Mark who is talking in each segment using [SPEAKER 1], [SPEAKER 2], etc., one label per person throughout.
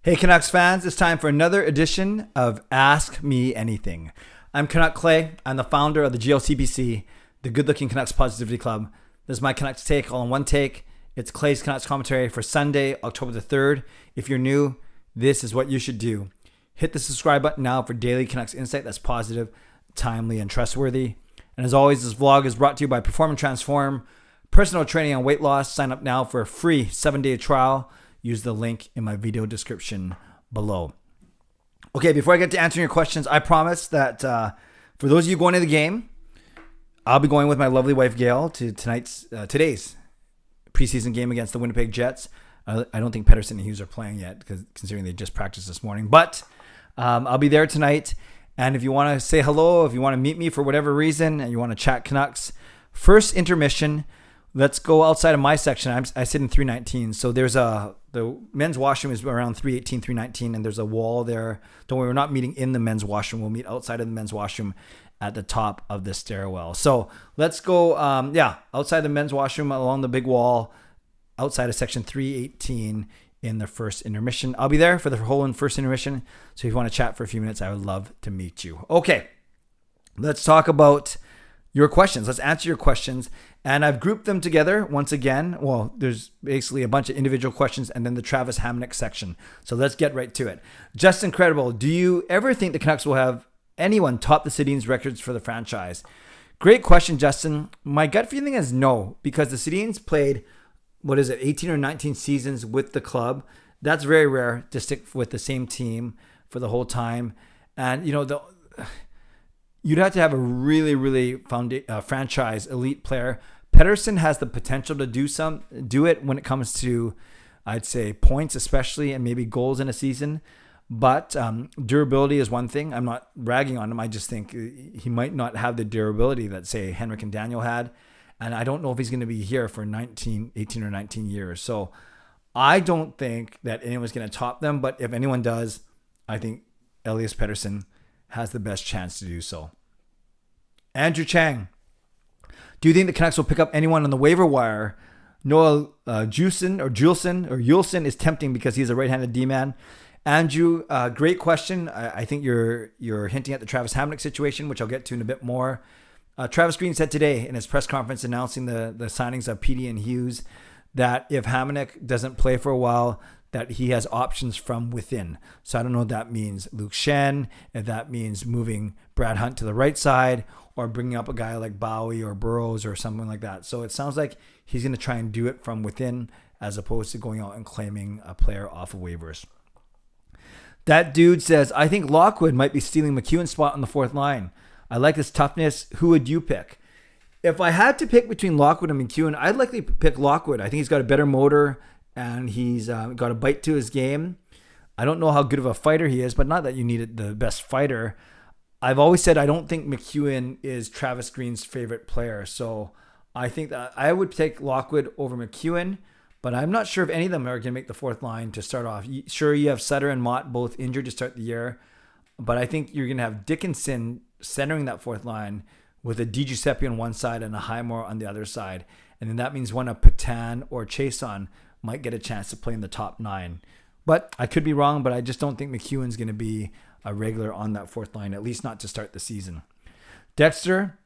[SPEAKER 1] Hey Canucks fans, it's time for another edition of Ask Me Anything. I'm Canuck Clay. I'm the founder of the GLCPC, the Good Looking Canucks Positivity Club. This is my Canucks take, all in one take. It's Clay's Canucks commentary for Sunday, October the 3rd. If you're new, this is what you should do. Hit the subscribe button now for daily Canucks insight that's positive, timely, and trustworthy. And as always, this vlog is brought to you by Perform and Transform, personal training and weight loss. Sign up now for a free 7-day trial. Use the link in my video description below. Okay, before I get to answering your questions, I promise that for those of you going to the game, I'll be going with my lovely wife Gail to today's preseason game against the Winnipeg Jets. I don't think Pettersson and Hughes are playing yet, because considering they just practiced this morning. But I'll be there tonight. And if you want to say hello, if you want to meet me for whatever reason, and you want to chat Canucks, first intermission, let's go outside of my section. I sit in 319. So there's the men's washroom is around 318, 319, and there's a wall there. Don't worry, we're not meeting in the men's washroom. We'll meet outside of the men's washroom at the top of the stairwell. So let's go, outside the men's washroom along the big wall, outside of section 318 in the first intermission. I'll be there for the whole first intermission. So if you want to chat for a few minutes, I would love to meet you. Okay, let's talk about your questions. Let's answer your questions. And I've grouped them together once again. Well, there's basically a bunch of individual questions and then the Travis Hamonic section. So let's get right to it. Just Incredible. Do you ever think the Canucks will have anyone top the Sedin's records for the franchise? Great question, Justin. My gut feeling is no, because the Sedin's played, 18 or 19 seasons with the club. That's very rare to stick with the same team for the whole time. And, you'd have to have a really, really franchise elite player. Pettersson has the potential to do it when it comes to, I'd say, points especially, and maybe goals in a season. But durability is one thing. I'm not ragging on him. I just think he might not have the durability that, say, Henrik and Daniel had. And I don't know if he's going to be here for 18 or 19 years. So I don't think that anyone's going to top them. But if anyone does, I think Elias Pettersson has the best chance to do so. Andrew Chang. Do you think the Canucks will pick up anyone on the waiver wire? Noah Juleson is tempting because he's a right-handed D-man. Andrew, great question. I think you're hinting at the Travis Hamonic situation, which I'll get to in a bit more. Travis Green said today in his press conference announcing the signings of PD and Hughes that if Hamonic doesn't play for a while, that he has options from within. So I don't know if that means Luke Shen, if that means moving Brad Hunt to the right side, or bringing up a guy like Bowie or Burrows or something like that. So it sounds like he's going to try and do it from within as opposed to going out and claiming a player off of waivers. That dude says, I think Lockwood might be stealing McEwen's spot on the fourth line. I like his toughness. Who would you pick? If I had to pick between Lockwood and McEwen, I'd likely pick Lockwood. I think he's got a better motor and he's got a bite to his game. I don't know how good of a fighter he is, but not that you need the best fighter. I've always said I don't think McEwen is Travis Green's favorite player. So I think that I would take Lockwood over McEwen, but I'm not sure if any of them are going to make the fourth line to start off. Sure, you have Sutter and Mott both injured to start the year, but I think you're going to have Dickinson centering that fourth line with a DiGiuseppe on one side and a Highmore on the other side. And then that means one of Patan or Chason might get a chance to play in the top 9. But I could be wrong, but I just don't think McEwen's going to be a regular on that fourth line, at least not to start the season. Dexter,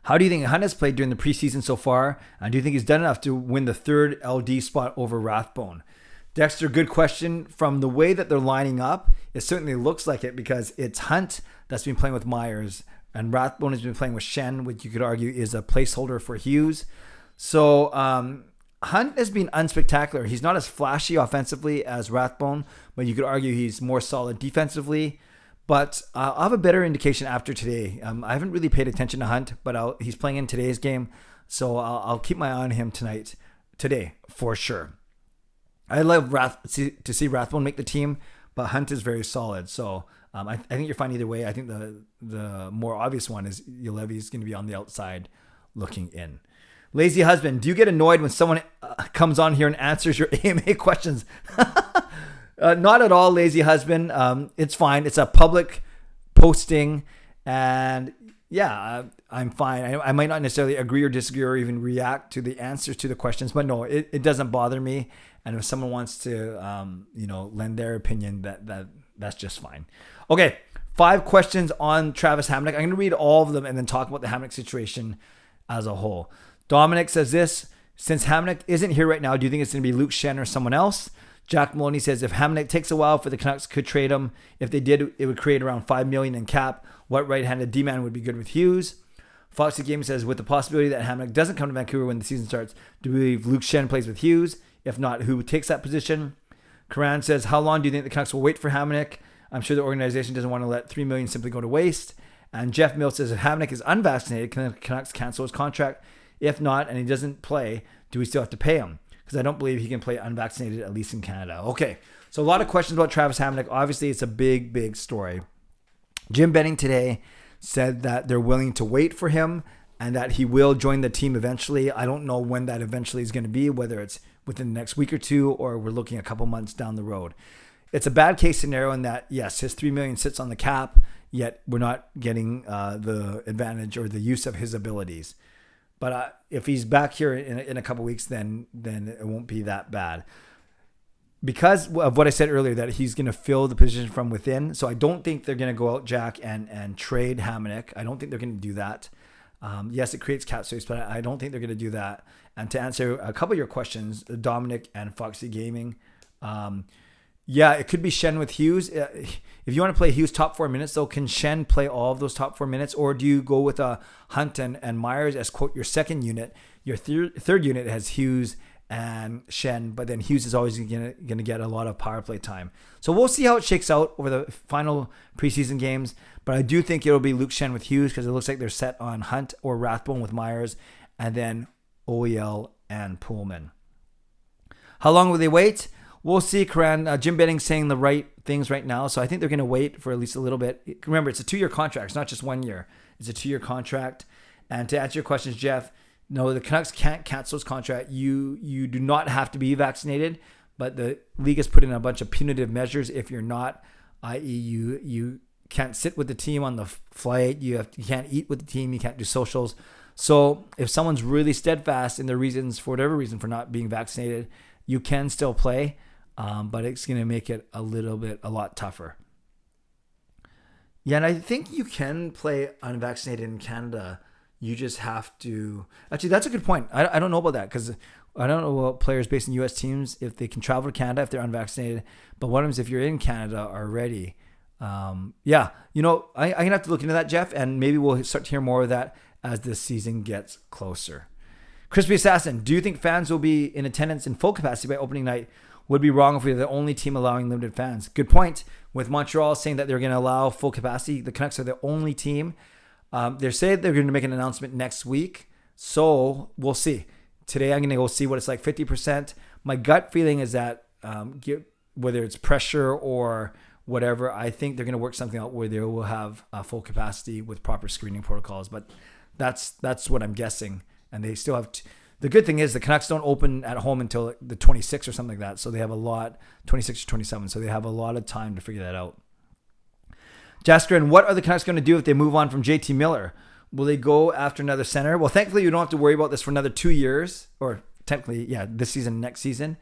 [SPEAKER 1] how do you think Hunt has played during the preseason so far? And do you think he's done enough to win the third LD spot over Rathbone? Dexter, good question. From the way that they're lining up, it certainly looks like it, because it's Hunt that's been playing with Myers and Rathbone has been playing with Shen, which you could argue is a placeholder for Hughes. So Hunt has been unspectacular. He's not as flashy offensively as Rathbone, but you could argue he's more solid defensively. But I'll have a better indication after today. I haven't really paid attention to Hunt, but he's playing in today's game, so I'll keep my eye on him today for sure. I love to see Rathbone make the team, but Hunt is very solid. So I think you're fine either way. I think the more obvious one is Julevi's going to be on the outside looking in. Lazy husband, do you get annoyed when someone comes on here and answers your AMA questions? Not at all, lazy husband. It's fine. It's a public posting, and yeah, I'm fine. I might not necessarily agree or disagree or even react to the answers to the questions, but no, it doesn't bother me. And if someone wants to, lend their opinion, that's just fine. Okay, 5 questions on Travis Hamonic. I'm going to read all of them and then talk about the Hamonic situation as a whole. Dominic says this: since Hamonic isn't here right now, do you think it's going to be Luke Schenn or someone else? Jack Maloney says if Hamonic takes a while for the Canucks, could trade him. If they did, it would create around $5 million in cap. What right-handed D-man would be good with Hughes? Foxy Game says with the possibility that Hamonic doesn't come to Vancouver when the season starts, do we believe Luke Schenn plays with Hughes? If not, who takes that position? Karan says, how long do you think the Canucks will wait for Hamonic? I'm sure the organization doesn't want to let $3 million simply go to waste. And Jeff Mills says if Hamonic is unvaccinated, can the Canucks cancel his contract? If not, and he doesn't play, do we still have to pay him? Because I don't believe he can play unvaccinated, at least in Canada. Okay, so a lot of questions about Travis Hamonic. Obviously, it's a big, big story. Jim Benning today said that they're willing to wait for him and that he will join the team eventually. I don't know when that eventually is going to be, whether it's within the next week or two or we're looking a couple months down the road. It's a bad case scenario in that, yes, his $3 million sits on the cap, yet we're not getting the advantage or the use of his abilities. But if he's back here in a couple weeks, then it won't be that bad. Because of what I said earlier, that he's going to fill the position from within. So I don't think they're going to go out, Jack, and trade Hamonic. I don't think they're going to do that. Yes, it creates cap space, but I don't think they're going to do that. And to answer a couple of your questions, Dominic and Foxy Gaming, it could be Schenn with Hughes. If you want to play Hughes top 4 minutes, though, can Schenn play all of those top 4 minutes? Or do you go with Hunt and Myers as, quote, your second unit? Your third unit has Hughes and Schenn, but then Hughes is always going to get a lot of power play time. So we'll see how it shakes out over the final preseason games. But I do think it'll be Luke Schenn with Hughes because it looks like they're set on Hunt or Rathbone with Myers and then OEL and Pullman. How long will they wait? We'll see, Karan. Jim Benning's saying the right things right now, so I think they're going to wait for at least a little bit. Remember, it's a 2-year contract. It's not just 1 year. It's a 2-year contract. And to answer your questions, Jeff, no, the Canucks can't cancel his contract. You do not have to be vaccinated, but the league has put in a bunch of punitive measures if you're not, i.e. you can't sit with the team on the flight, you can't eat with the team, you can't do socials. So if someone's really steadfast in their reasons, for whatever reason, for not being vaccinated, you can still play, but it's going to make it a lot tougher. Yeah, and I think you can play unvaccinated in Canada. You just have to... Actually, that's a good point. I don't know about that because I don't know about players based in U.S. teams, if they can travel to Canada if they're unvaccinated. But what happens if you're in Canada already? I'm going to have to look into that, Jeff, and maybe we'll start to hear more of that as the season gets closer. Crispy Assassin, do you think fans will be in attendance in full capacity by opening night? Would be wrong if we're the only team allowing limited fans. Good point. With Montreal saying that they're going to allow full capacity, the Canucks are the only team. They're saying they're going to make an announcement next week, so we'll see. Today I'm going to go see what it's like, 50%. My gut feeling is that whether it's pressure or whatever, I think they're going to work something out where they will have full capacity with proper screening protocols. But that's what I'm guessing. And they still have... The good thing is the Canucks don't open at home until the 26th or something like that. So they have 26 or 27. So they have a lot of time to figure that out. Jasker, what are the Canucks going to do if they move on from JT Miller? Will they go after another center? Well, thankfully, you don't have to worry about this for another 2 years. Or technically, this season, next season.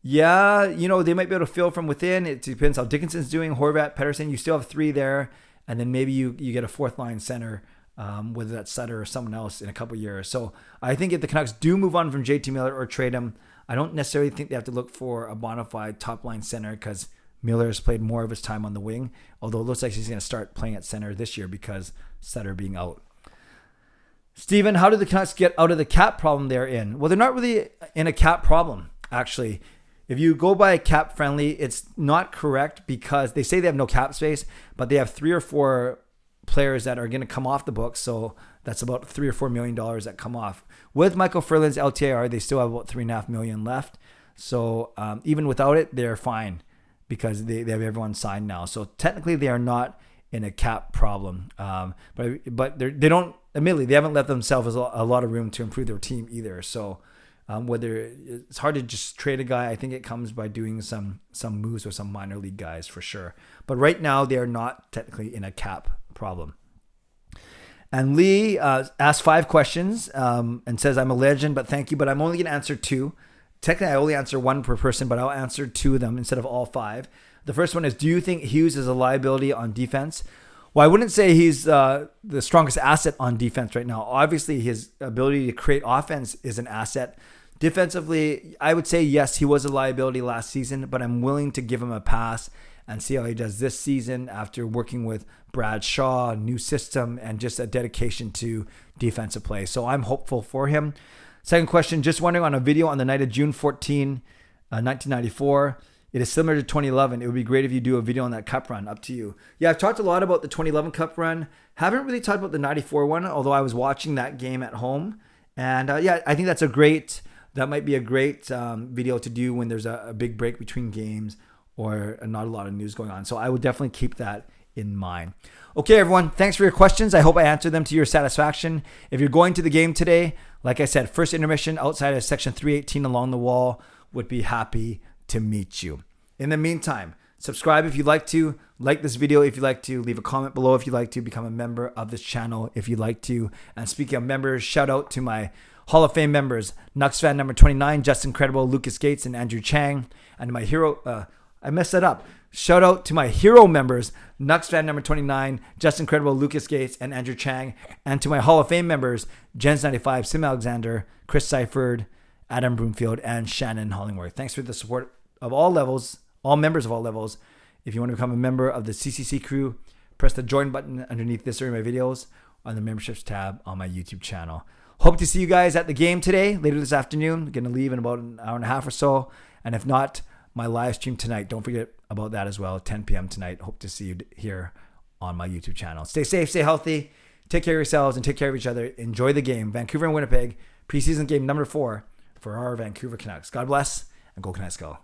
[SPEAKER 1] Yeah, they might be able to fill from within. It depends how Dickinson's doing. Horvat, Pettersson, you still have 3 there. And then maybe you get a 4th line center, whether that's Sutter or someone else in a couple years. So I think if the Canucks do move on from JT Miller or trade him, I don't necessarily think they have to look for a bona fide top line center because Miller has played more of his time on the wing, although it looks like he's going to start playing at center this year because Sutter being out. Steven, how did the Canucks get out of the cap problem they're in? Well, they're not really in a cap problem, actually. If you go by cap friendly, it's not correct because they say they have no cap space, but they have 3 or 4 players that are going to come off the books. So that's about $3 or $4 million that come off. With Michael Furlan's LTIR, they still have about $3.5 million left. So even without it, they're fine because they have everyone signed now. So technically they are not in a cap problem. But they don't, admittedly, they haven't left themselves a lot of room to improve their team either. So whether it's hard to just trade a guy, I think it comes by doing some moves with some minor league guys for sure. But right now they are not technically in a cap problem. And Lee asked 5 questions and says, I'm a legend, but thank you. But I'm only going to answer 2. technically I only answer one per person, but I'll answer 2 of them instead of all 5. The first one is, do you think Hughes is a liability on defense? Well, I wouldn't say he's the strongest asset on defense right now. Obviously, his ability to create offense is an asset. Defensively, I would say yes, he was a liability last season, but I'm willing to give him a pass and see how he does this season after working with Brad Shaw, new system, and just a dedication to defensive play. So I'm hopeful for him. Second question, just wondering, on a video on the night of June 14, 1994, it is similar to 2011. It would be great if you do a video on that cup run. Up to you. Yeah, I've talked a lot about the 2011 cup run. Haven't really talked about the 94 one, although I was watching that game at home. And yeah, I think that might be a great video to do when there's a big break between games or not a lot of news going on. So I would definitely keep that in mind. Okay, everyone, thanks for your questions. I hope I answered them to your satisfaction. If you're going to the game today, like I said, first intermission outside of section 318 along the wall, would be happy to meet you. In the meantime, subscribe if you'd like to, like this video if you'd like to, leave a comment below if you'd like to, become a member of this channel if you'd like to. And speaking of members, shout out to my Hall of Fame members, nucksfan number 29, Justin Credible, Lucas Gates, and Andrew Chang. And my hero, I messed that up. Shout out to my hero members, nucksfan number 29, Justin Credible, Lucas Gates, and Andrew Chang. And to my Hall of Fame members, Jens95, simalexander, Chris Seifried, Adam Broomfield, and Shannon Hollingworth. Thanks for the support of all levels, all members of all levels. If you want to become a member of the CCC Crew, press the join button underneath this or in my videos on the memberships tab on my YouTube channel. Hope to see you guys at the game today, later this afternoon. I'm going to leave in about an hour and a half or so. And if not, my live stream tonight. Don't forget about that as well, 10 p.m. tonight. Hope to see you here on my YouTube channel. Stay safe, stay healthy, take care of yourselves, and take care of each other. Enjoy the game. Vancouver and Winnipeg, preseason game number 4 for our Vancouver Canucks. God bless, and go Canucks go.